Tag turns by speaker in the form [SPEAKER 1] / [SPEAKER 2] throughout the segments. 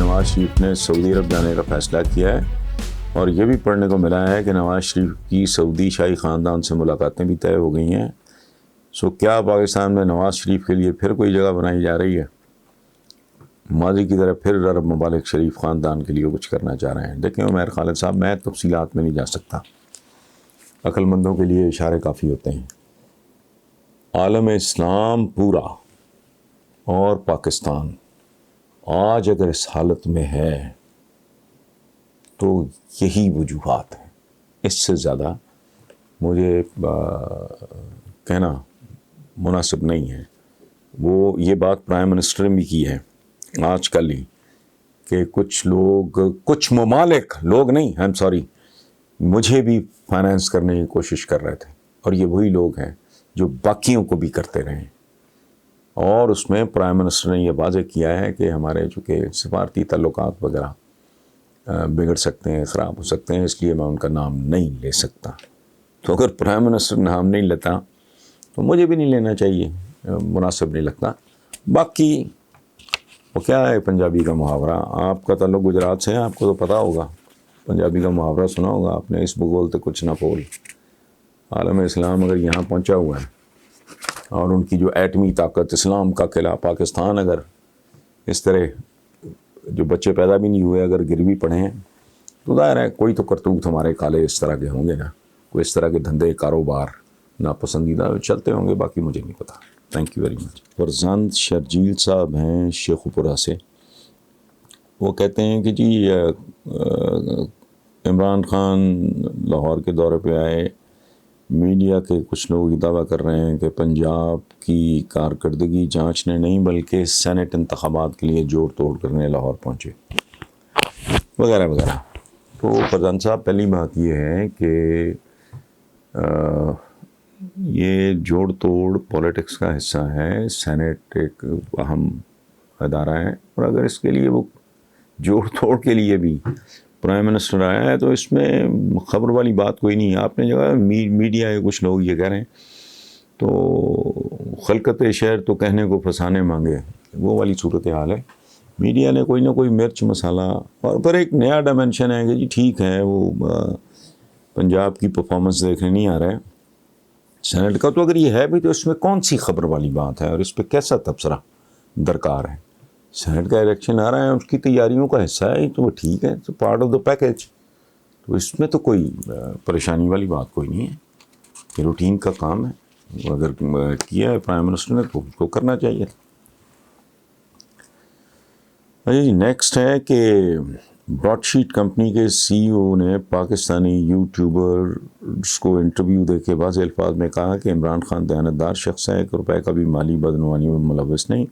[SPEAKER 1] نواز شریف نے سعودی عرب جانے کا فیصلہ کیا ہے، اور یہ بھی پڑھنے کو ملا ہے کہ نواز شریف کی سعودی شاہی خاندان سے ملاقاتیں بھی طے ہو گئی ہیں۔ سو کیا پاکستان میں نواز شریف کے لیے پھر کوئی جگہ بنائی جا رہی ہے؟ ماضی کی طرح پھر عرب ممالک شریف خاندان کے لیے کچھ کرنا چاہ رہے ہیں؟ دیکھیں عمیر خالد صاحب، میں تفصیلات میں نہیں جا سکتا، عقل مندوں کے لیے اشارے کافی ہوتے ہیں۔ عالم اسلام پورا اور پاکستان آج اگر اس حالت میں ہے تو یہی وجوہات ہیں، اس سے زیادہ مجھے کہنا مناسب نہیں ہے۔ وہ یہ بات پرائم منسٹر نے بھی کی ہے آج کل ہی کہ کچھ لوگ، کچھ ممالک، لوگ نہیں، مجھے بھی فائنانس کرنے کی کوشش کر رہے تھے، اور یہ وہی لوگ ہیں جو باقیوں کو بھی کرتے رہے۔ اور اس میں پرائم منسٹر نے یہ واضح کیا ہے کہ ہمارے چونکہ سفارتی تعلقات وغیرہ بگڑ سکتے ہیں، خراب ہو سکتے ہیں، اس لیے میں ان کا نام نہیں لے سکتا۔ تو اگر پرائم منسٹر نام نہیں لیتا تو مجھے بھی نہیں لینا چاہیے، مناسب نہیں لگتا۔ باقی وہ کیا ہے پنجابی کا محاورہ، آپ کا تعلق گجرات سے ہے، آپ کو تو پتہ ہوگا، پنجابی کا محاورہ سنا ہوگا آپ نے، اس بگول تو کچھ نہ پول۔ عالم اسلام اگر یہاں پہنچا ہوا ہے اور ان کی جو ایٹمی طاقت، اسلام کا قلعہ پاکستان، اگر اس طرح جو بچے پیدا بھی نہیں ہوئے اگر گر بھی پڑے ہیں تو ظاہر ہے کوئی تو کرتوت ہمارے کالے اس طرح کے ہوں گے نا، کوئی اس طرح کے دھندے کاروبار ناپسندیدہ چلتے ہوں گے، باقی مجھے نہیں پتہ۔ Thank you very much. فرزند شرجیل صاحب ہیں شیخ پورہ سے، وہ کہتے ہیں کہ جی عمران خان لاہور کے دورے پہ آئے، میڈیا کے کچھ لوگ یہ دعویٰ کر رہے ہیں کہ پنجاب کی کارکردگی جانچنے نہیں بلکہ سینٹ انتخابات کے لیے جوڑ توڑ کرنے لاہور پہنچے، وغیرہ وغیرہ۔ تو فرزند صاحب، پہلی بات یہ ہے کہ یہ جوڑ توڑ پولیٹکس کا حصہ ہے، سینٹ ایک اہم ادارہ ہے، اور اگر اس کے لیے وہ جوڑ توڑ کے لیے بھی پرائم منسٹر آیا ہے تو اس میں خبر والی بات کوئی نہیں ہے۔ آپ نے جگہ میڈیا کے کچھ لوگ یہ کہہ رہے ہیں تو خلقت شہر تو کہنے کو فسانے مانگے، وہ والی صورتحال ہے۔ میڈیا نے کوئی نہ کوئی مرچ مسالہ، اور پھر ایک نیا ڈائمنشن ہے کہ جی ٹھیک ہے وہ پنجاب کی پرفارمنس دیکھنے نہیں آ رہا ہے سینٹ کا، تو اگر یہ ہے بھی تو اس میں کون سی خبر والی بات ہے اور اس پہ کیسا تبصرہ درکار ہے؟ سینٹ کا الیکشن آ رہا ہے، اس کی تیاریوں کا حصہ ہے تو وہ ٹھیک ہے، تو پارٹ آف دا پیکیج، تو اس میں تو کوئی پریشانی والی بات کوئی نہیں ہے، یہ روٹین کا کام ہے، اگر کیا ہے پرائم منسٹر نے تو کرنا چاہیے۔ اچھا جی، نیکسٹ ہے کہ براڈ شیٹ کمپنی کے سی ای او نے پاکستانی یوٹیوبرز کو انٹرویو دے کے واضح الفاظ میں کہا کہ عمران خان دیانتدار شخص ہے، ایک روپے کا بھی مالی بدعنوانی میں ملوث نہیں،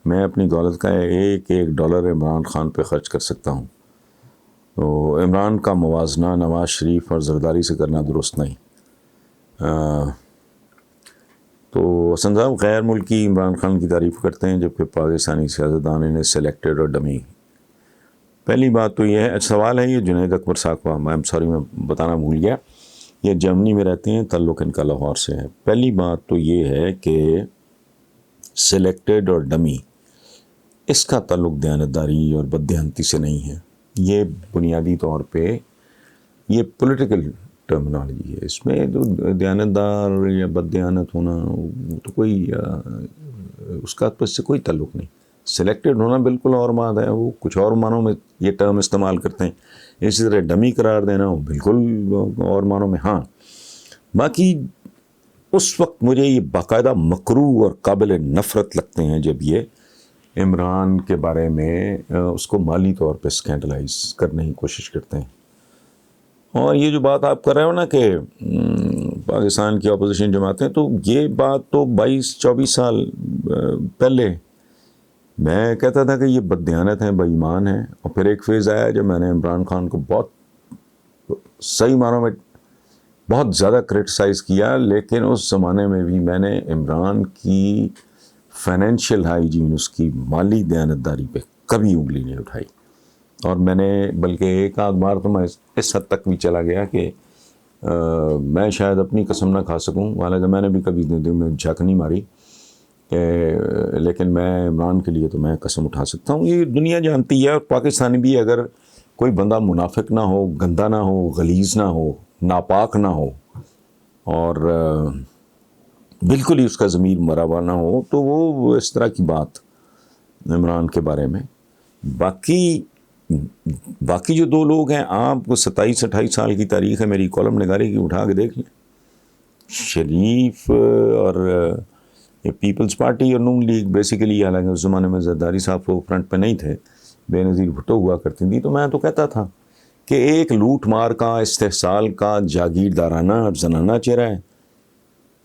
[SPEAKER 1] میں اپنی دولت کا ایک ڈالر عمران خان پہ خرچ کر سکتا ہوں، تو عمران کا موازنہ نواز شریف اور زرداری سے کرنا درست نہیں۔ تو حسن صاحب غیر ملکی عمران خان کی تعریف کرتے ہیں جبکہ پاکستانی سیاستدان انہیں سلیکٹڈ اور ڈمی۔ پہلی بات تو یہ ہے، سوال ہے یہ جنید اکبر ساکھوا، میں بتانا بھول گیا، یہ جرمنی میں رہتے ہیں، تعلق ان کا لاہور سے ہے۔ پہلی بات تو یہ ہے کہ سلیکٹڈ اور ڈمی، اس کا تعلق دیانتداری اور بددیانتی سے نہیں ہے، یہ بنیادی طور پہ یہ پولیٹیکل ٹرمنالوجی ہے، اس میں جو دیانتدار یا بددیانت ہونا تو کوئی اس کا اس سے کوئی تعلق نہیں۔ سلیکٹڈ ہونا بالکل اور بات ہے، وہ کچھ اور معنوں میں یہ ٹرم استعمال کرتے ہیں، اسی طرح ڈمی قرار دینا وہ بالکل اور معنوں میں۔ ہاں باقی اس وقت مجھے یہ باقاعدہ مکروہ اور قابل نفرت لگتے ہیں جب یہ عمران کے بارے میں اس کو مالی طور پہ اسکینڈلائز کرنے کی کوشش کرتے ہیں۔ اور یہ جو بات آپ کر رہے ہو نا کہ پاکستان کی اپوزیشن جماعتیں، تو یہ بات تو 22-24 سال پہلے میں کہتا تھا کہ یہ بددیانت ہیں، بے ایمان ہیں، اور پھر ایک فیز آیا جب میں نے عمران خان کو بہت صحیح معنوں میں بہت زیادہ کرٹیسائز کیا، لیکن اس زمانے میں بھی میں نے عمران کی فائنینشیل ہائیجین، اس کی مالی دیانتداری پہ کبھی انگلی نہیں اٹھائی، اور میں نے بلکہ ایک آدھ بار تو میں اس حد تک بھی چلا گیا کہ میں شاید اپنی قسم نہ کھا سکوں، حالانکہ میں نے بھی کبھی زندگی میں جھک نہیں ماری لیکن میں عمران کے لیے تو میں قسم اٹھا سکتا ہوں، یہ دنیا جانتی ہے، اور پاکستانی بھی اگر کوئی بندہ منافق نہ ہو، گندا نہ ہو، غلیظ نہ ہو، ناپاک نہ ہو، اور بالکل ہی اس کا ضمیر مرا ہوا نہ ہو، تو وہ اس طرح کی بات عمران کے بارے میں. باقی جو دو لوگ ہیں، آپ 27-28 سال کی تاریخ ہے میری کالم نگاری کی، اٹھا کے دیکھ لیں. شریف اور پیپلز پارٹی اور نون لیگ بیسیکلی، حالانکہ اس زمانے میں زرداری صاحب وہ فرنٹ پہ نہیں تھے، بے نظیر بھٹو ہوا کرتی تھی، تو میں تو کہتا تھا کہ ایک لوٹ مار کا، استحصال کا جاگیردارانہ اور زنانہ چہرہ ہے،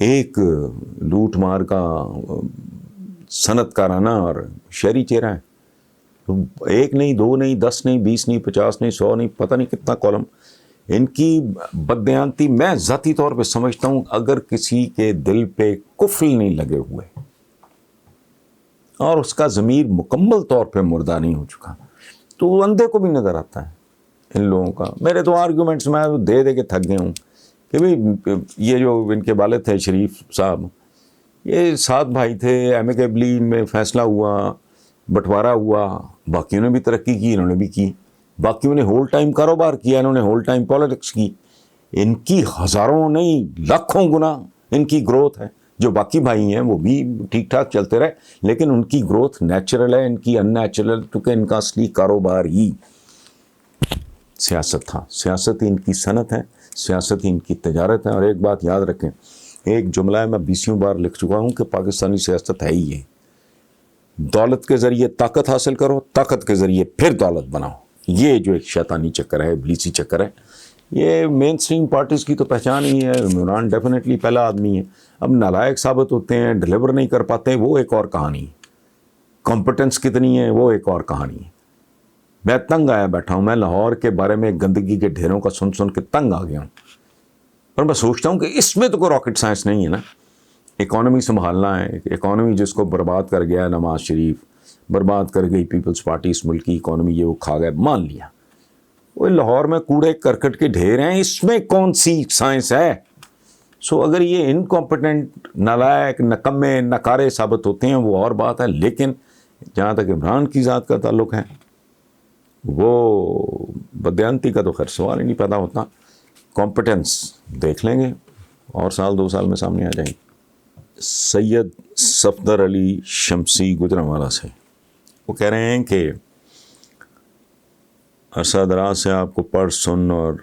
[SPEAKER 1] ایک لوٹ مار کا صنعت کارانہ اور شہری چہرہ ہے. ایک نہیں، دو نہیں، 10 نہیں، 20 نہیں، 50 نہیں، 100 نہیں، پتہ نہیں کتنا کالم. ان کی بددیانتی میں ذاتی طور پہ سمجھتا ہوں، اگر کسی کے دل پہ قفل نہیں لگے ہوئے اور اس کا ضمیر مکمل طور پہ مردہ نہیں ہو چکا، تو وہ اندھے کو بھی نظر آتا ہے ان لوگوں کا. میرے تو آرگومنٹس میں دے دے کے تھک گئے ہوں کہ بھئی یہ جو ان کے والد تھے شریف صاحب، یہ 7 بھائی تھے، ایمیکیبلی ان میں فیصلہ ہوا، بٹوارا ہوا، باقیوں نے بھی ترقی کی، انہوں نے بھی کی، باقیوں نے ہول ٹائم کاروبار کیا، انہوں نے ہول ٹائم پالیٹکس کی. ان کی ہزاروں نہیں لاکھوں گنا ان کی گروتھ ہے. جو باقی بھائی ہیں وہ بھی ٹھیک ٹھاک چلتے رہے، لیکن ان کی گروتھ نیچرل ہے، ان کی ان نیچرل، کیونکہ ان کا اصلی کاروبار ہی سیاست تھا. سیاست ہی ان کی صنعت ہے، سیاست ہی ان کی تجارت ہے. اور ایک بات یاد رکھیں، ایک جملہ ہے، میں 20 بار لکھ چکا ہوں کہ پاکستانی سیاست ہے ہی یہ: دولت کے ذریعے طاقت حاصل کرو، طاقت کے ذریعے پھر دولت بناؤ. یہ جو ایک شیطانی چکر ہے، ابلیسی چکر ہے، یہ مین سٹریم پارٹیز کی تو پہچان ہی ہے. عمران ڈیفینیٹلی پہلا آدمی ہے. اب نالائق ثابت ہوتے ہیں، ڈیلیور نہیں کر پاتے، وہ ایک اور کہانی ہے. کمپٹنس کتنی ہے، وہ ایک اور کہانی ہے. میں تنگ آیا بیٹھا ہوں، میں لاہور کے بارے میں گندگی کے ڈھیروں کا سن کے تنگ آ گیا ہوں. اور میں سوچتا ہوں کہ اس میں تو کوئی راکٹ سائنس نہیں ہے نا. اکانومی سنبھالنا ہے، اکانومی جس کو برباد کر گیا نواز شریف، برباد کر گئی پیپلز پارٹی اس ملک کی اکانومی، یہ وہ کھا گئے، مان لیا. وہ لاہور میں کوڑے کرکٹ کے ڈھیر ہیں، اس میں کون سی سائنس ہے؟ اگر یہ انکمپٹنٹ، نالائق، نکمے، نکارے ثابت ہوتے ہیں وہ اور بات ہے. لیکن جہاں تک عمران کی ذات کا تعلق ہے، وہ بددیانتی کا تو خیر سوال ہی نہیں پیدا ہوتا. کمپٹنس دیکھ لیں گے اور 1-2 سال میں سامنے آ جائیں گے. سید صفدر علی شمسی گجرانوالہ سے وہ کہہ رہے ہیں کہ عرصہ دراز سے آپ کو پڑھ سن اور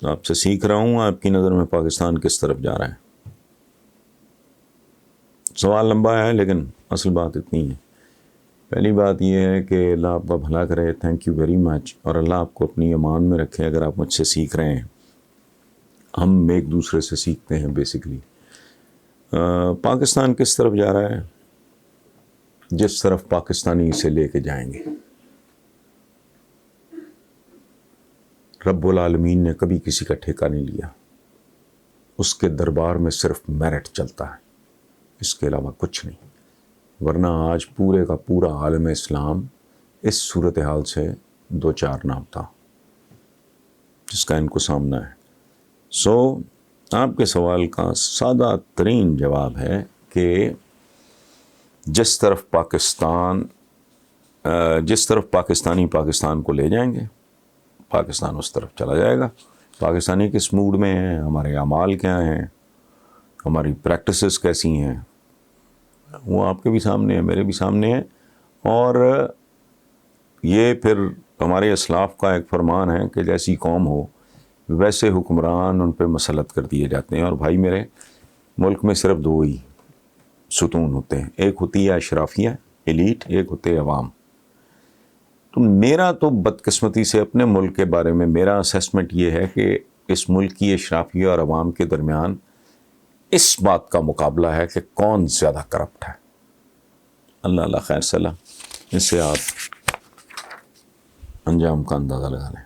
[SPEAKER 1] آپ سے سیکھ رہا ہوں، آپ کی نظر میں پاکستان کس طرف جا رہا ہے؟ سوال لمبا ہے لیکن اصل بات اتنی ہے. پہلی بات یہ ہے کہ اللہ آپ کا بھلا کرے، تھینک یو ویری مچ، اور اللہ آپ کو اپنی امان میں رکھے. اگر آپ مجھ سے سیکھ رہے ہیں، ہم ایک دوسرے سے سیکھتے ہیں بیسیکلی. پاکستان کس طرف جا رہا ہے؟ جس طرف پاکستانی اسے لے کے جائیں گے. رب العالمین نے کبھی کسی کا ٹھیکہ نہیں لیا. اس کے دربار میں صرف میرٹ چلتا ہے، اس کے علاوہ کچھ نہیں. ورنہ آج پورے کا پورا عالم اسلام اس صورتحال سے 2-4 نام تھا جس کا ان کو سامنا ہے. آپ کے سوال کا سادہ ترین جواب ہے کہ جس طرف پاکستانی پاکستان کو لے جائیں گے، پاکستان اس طرف چلا جائے گا. پاکستانی کس موڈ میں ہیں، ہمارے اعمال کیا ہیں، ہماری پریکٹسز کیسی ہیں، وہ آپ کے بھی سامنے ہے، میرے بھی سامنے ہے. اور یہ پھر ہمارے اسلاف کا ایک فرمان ہے کہ جیسی قوم ہو ویسے حکمران ان پہ مسلط کر دیے جاتے ہیں. اور بھائی میرے، ملک میں صرف 2 ہی ستون ہوتے ہیں، ایک ہوتی ہے اشرافیہ ایلیٹ، ایک ہوتے ہیں عوام. تو میرا تو بدقسمتی سے اپنے ملک کے بارے میں میرا اسیسمنٹ یہ ہے کہ اس ملک کی اشرافیہ اور عوام کے درمیان اس بات کا مقابلہ ہے کہ کون زیادہ کرپٹ ہے. اللہ خیر صلاح، اس سے آپ انجام کا اندازہ لگا لیں.